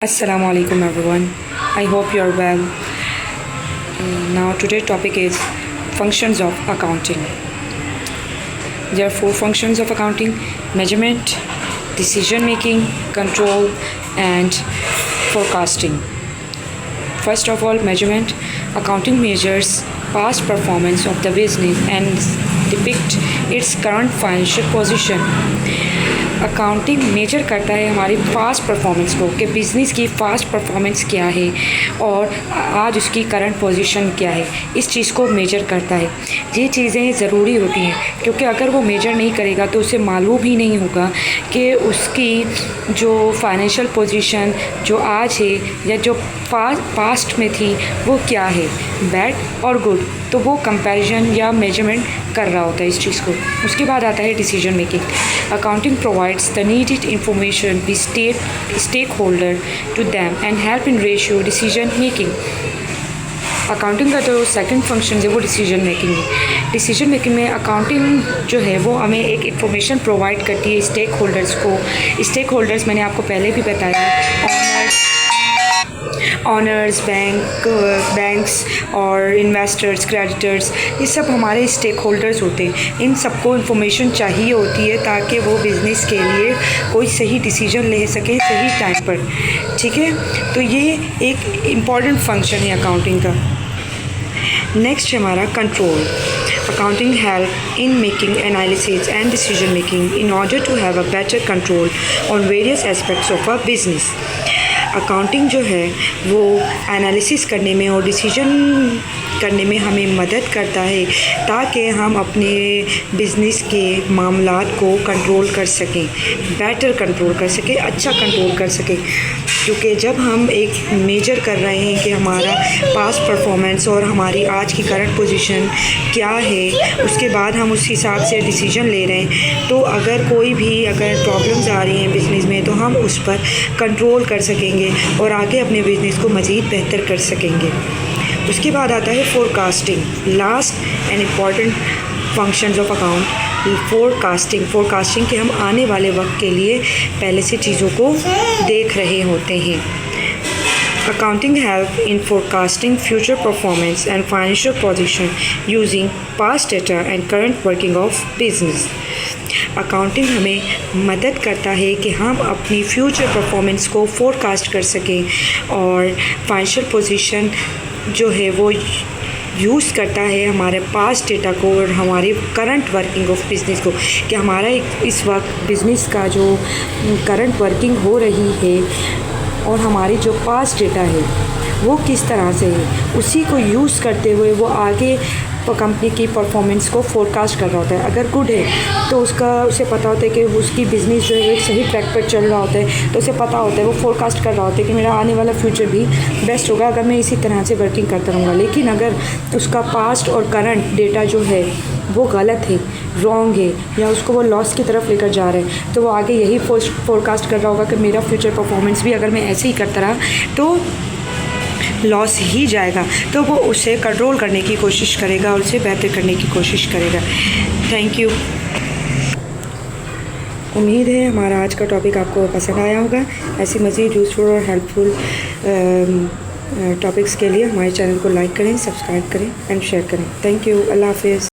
Assalamu alaikum everyone. I hope you are well. Now today's topic is functions of accounting. There are four functions of accounting: measurement, decision making, control, and forecasting. First of all, measurement. Accounting measures past performance of the business and depict its current financial position. Accounting measure करता है हमारी fast performance को कि business की fast performance क्या है और आज उसकी करंट पोजीशन क्या है, इस चीज़ को मेजर करता है। ये चीज़ें ज़रूरी होती हैं क्योंकि अगर वो मेजर नहीं करेगा तो उसे मालूम ही नहीं होगा कि उसकी जो फाइनेंशियल पोजीशन जो आज है या जो पास्ट में थी वो क्या है, बैड और गुड, तो वो कंपैरिजन या मेजरमेंट कर रहा होता है इस चीज़ को। उसके बाद आता है decision making. Accounting provides the needed information we stakeholder to them and help in ratio decision making. Accounting का जो सेकंड फंक्शन है वो डिसीजन मेकिंग है। डिसीजन मेकिंग में अकाउंटिंग जो है वो हमें एक इंफॉर्मेशन प्रोवाइड करती है स्टेक होल्डर्स को। स्टेक होल्डर्स मैंने आपको पहले भी बताया, ऑनर्स, बैंक्स और इन्वेस्टर्स, क्रेडिटर्स, ये सब हमारे स्टेक होल्डर्स होते हैं। इन सबको इन्फॉर्मेशन चाहिए होती है ताकि वो बिज़नेस के लिए कोई सही डिसीजन ले सके सही टाइम पर। ठीक है, तो ये एक इम्पॉर्टेंट फंक्शन है अकाउंटिंग का। नेक्स्ट है हमारा control. Accounting help in making analysis and decision making in order to have a better control on various aspects of a business. Accounting जो है वो एनालिसिस करने में और डिसीजन करने में हमें मदद करता है ताकि हम अपने बिज़नेस के मामलात को कंट्रोल कर सकें, बेटर कंट्रोल कर सकें, अच्छा कंट्रोल कर सकें। क्योंकि जब हम एक मेजर कर रहे हैं कि हमारा पास्ट परफॉर्मेंस और हमारी आज की करंट पोजीशन क्या है, उसके बाद हम उस हिसाब से डिसीजन ले रहे हैं, तो अगर प्रॉब्लम्स आ रही हैं बिज़नेस में तो हम उस पर कंट्रोल कर सकेंगे और आगे अपने बिज़नेस को मज़ीद बेहतर कर सकेंगे। उसके बाद आता है forecasting, last and important functions of account. Forecasting के हम आने वाले वक्त के लिए पहले से चीज़ों को देख रहे होते हैं। Accounting help in forecasting future performance and financial position using past data and current working of business. Accounting हमें मदद करता है कि हम अपनी फ्यूचर परफॉर्मेंस को फोरकास्ट कर सकें और फाइनेंशियल पोजीशन जो है वो यूज़ करता है हमारे पास्ट डेटा को और हमारी करंट वर्किंग ऑफ बिज़नेस को, कि हमारा इस वक्त बिज़नेस का जो करंट वर्किंग हो रही है और हमारी जो पास्ट डेटा है वो किस तरह से है, उसी को यूज़ करते हुए वो आगे कंपनी की परफॉर्मेंस को फोरकास्ट कर रहा होता है। अगर गुड है तो उसे पता होता है कि उसकी बिज़नेस जो है एक सही ट्रैक पर चल रहा होता है, तो उसे पता होता है, वो फोरकास्ट कर रहा होता है कि मेरा आने वाला फ्यूचर भी बेस्ट होगा अगर मैं इसी तरह से वर्किंग करता रहूँगा। लेकिन अगर उसका पास्ट और करंट डेटा जो है वो गलत है, रॉन्ग है, या उसको वो लॉस की तरफ लेकर जा रहे हैं, तो वो आगे यही फोरकास्ट कर रहा होगा कि मेरा फ्यूचर परफॉर्मेंस भी अगर मैं ऐसे ही करता रहा तो लॉस ही जाएगा। तो वो उसे कंट्रोल करने की कोशिश करेगा और उसे बेहतर करने की कोशिश करेगा। Thank you. उम्मीद है हमारा आज का टॉपिक आपको पसंद आया होगा। ऐसी मज़ीद यूज़फुल और हेल्पफुल टॉपिक्स के लिए हमारे चैनल को लाइक करें, सब्सक्राइब करें एंड शेयर करें। Thank you. अल्लाह हाफ़िज़।